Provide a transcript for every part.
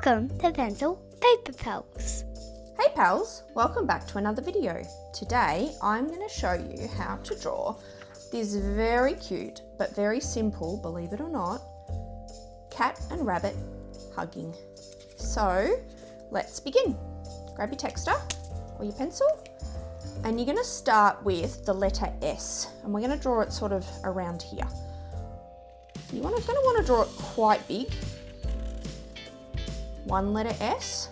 Welcome to Pencil Paper Pals. Hey pals, welcome back to another video. Today I'm going to show you how to draw this very cute but very simple, believe it or not, cat and rabbit hugging. So let's begin. Grab your texter or your pencil and you're going to start with the letter S and we're going to draw it sort of around here. You're going to want to draw it quite big. One letter S,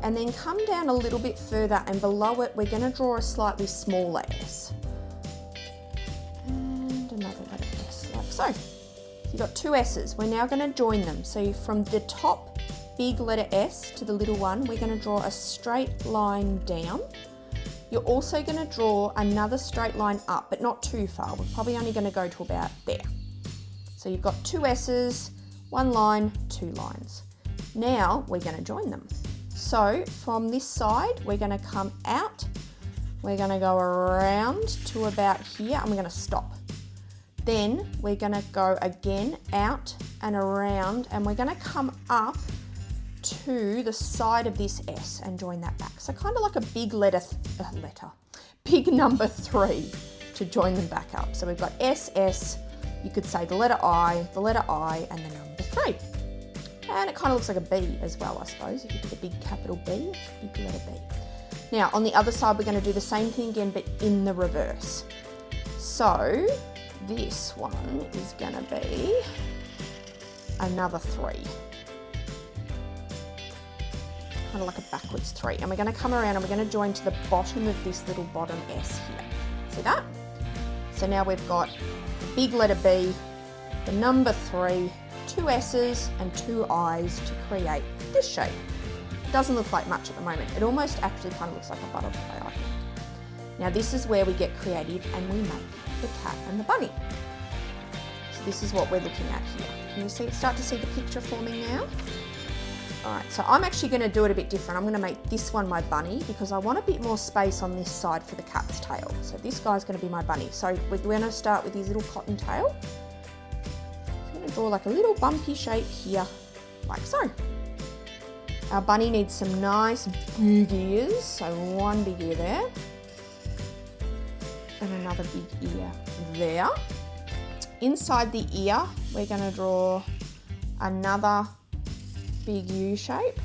and then come down a little bit further and below it we're going to draw a slightly smaller S. And another letter S, like so. So you've got two S's. We're now going to join them. So from the top big letter S to the little one, we're going to draw a straight line down. You're also going to draw another straight line up, but not too far. We're probably only going to go to about there. So you've got two S's, one line, two lines. Now we're going to join them. So from this side, we're going to come out, we're going to go around to about here and we're going to stop. Then we're going to go again out and around and we're going to come up to the side of this S and join that back. So kind of like a big big number 3 to join them back up. So we've got S, S, you could say the letter I, and the number 3. And it kind of looks like a B as well, I suppose. If you did a big capital B, it's a big letter B. Now, on the other side, we're going to do the same thing again, but in the reverse. So, this one is going to be another 3. Kind of like a backwards 3. And we're going to come around and we're going to join to the bottom of this little bottom S here. See that? So now we've got the big letter B, the number 3, two S's and two I's to create this shape. It doesn't look like much at the moment. It almost actually kind of looks like a butterfly, I think. Now this is where we get creative and we make the cat and the bunny. So this is what we're looking at here. Can you start to see the picture forming now? Alright, so I'm actually going to do it a bit different. I'm going to make this one my bunny because I want a bit more space on this side for the cat's tail. So this guy's going to be my bunny. So we're going to start with his little cotton tail. Draw like a little bumpy shape here, like so. Our bunny needs some nice big ears, so one big ear there, and another big ear there. Inside the ear, we're going to draw another big U shape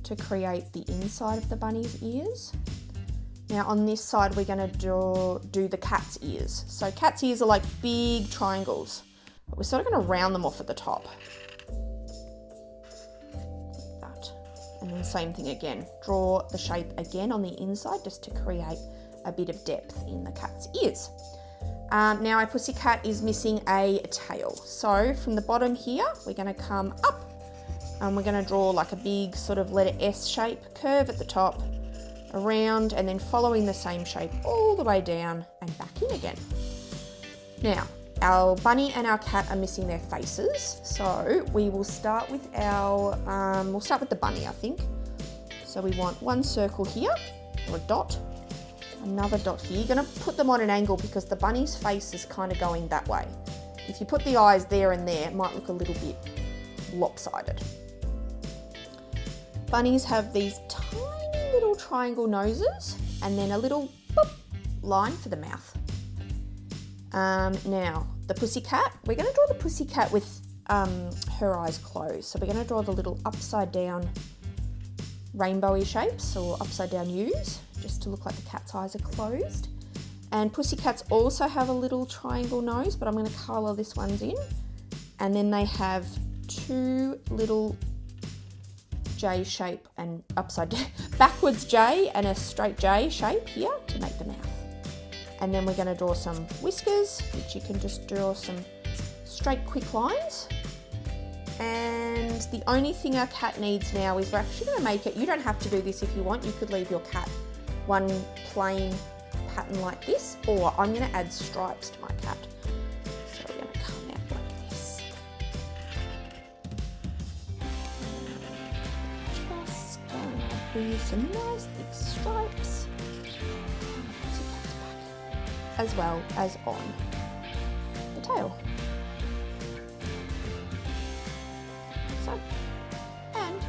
to create the inside of the bunny's ears. Now on this side, we're going to do the cat's ears. So cat's ears are like big triangles. But we're sort of going to round them off at the top. Like that. And then same thing again. Draw the shape again on the inside just to create a bit of depth in the cat's ears. Now our pussycat is missing a tail. So from the bottom here, we're going to come up and we're going to draw like a big sort of letter S shape, curve at the top, around, and then following the same shape all the way down and back in again. Now, our bunny and our cat are missing their faces, so we will start with we'll start with the bunny, I think. So we want one circle here, or a dot, another dot here. You're going to put them on an angle because the bunny's face is kind of going that way. If you put the eyes there and there, it might look a little bit lopsided. Bunnies have these tiny little triangle noses and then a little boop line for the mouth. Now, the pussycat, we're going to draw the pussycat with her eyes closed. So we're going to draw the little upside down rainbowy shapes or upside down U's, just to look like the cat's eyes are closed. And pussycats also have a little triangle nose, but I'm going to colour this one's in. And then they have two little J shape and upside down, backwards J and a straight J shape here to make the mouth. And then we're going to draw some whiskers, which you can just draw some straight quick lines. And the only thing our cat needs now is we're actually going to make it, you don't have to do this if you want, you could leave your cat one plain pattern like this, or I'm going to add stripes to my cat. So we're going to come out like this. Just going to do some nice big stripes. As well as on the tail. So, and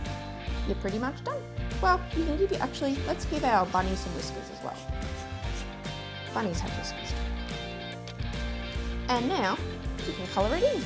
you're pretty much done. Well, you can actually, let's give our bunny some whiskers as well. Bunnies have whiskers. And now you can colour it in.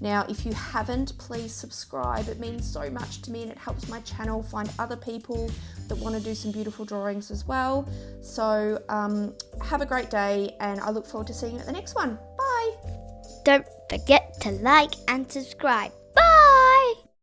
Now, if you haven't, please subscribe. It means so much to me and it helps my channel find other people that want to do some beautiful drawings as well. So have a great day and I look forward to seeing you at the next one. Bye. Don't forget to like and subscribe.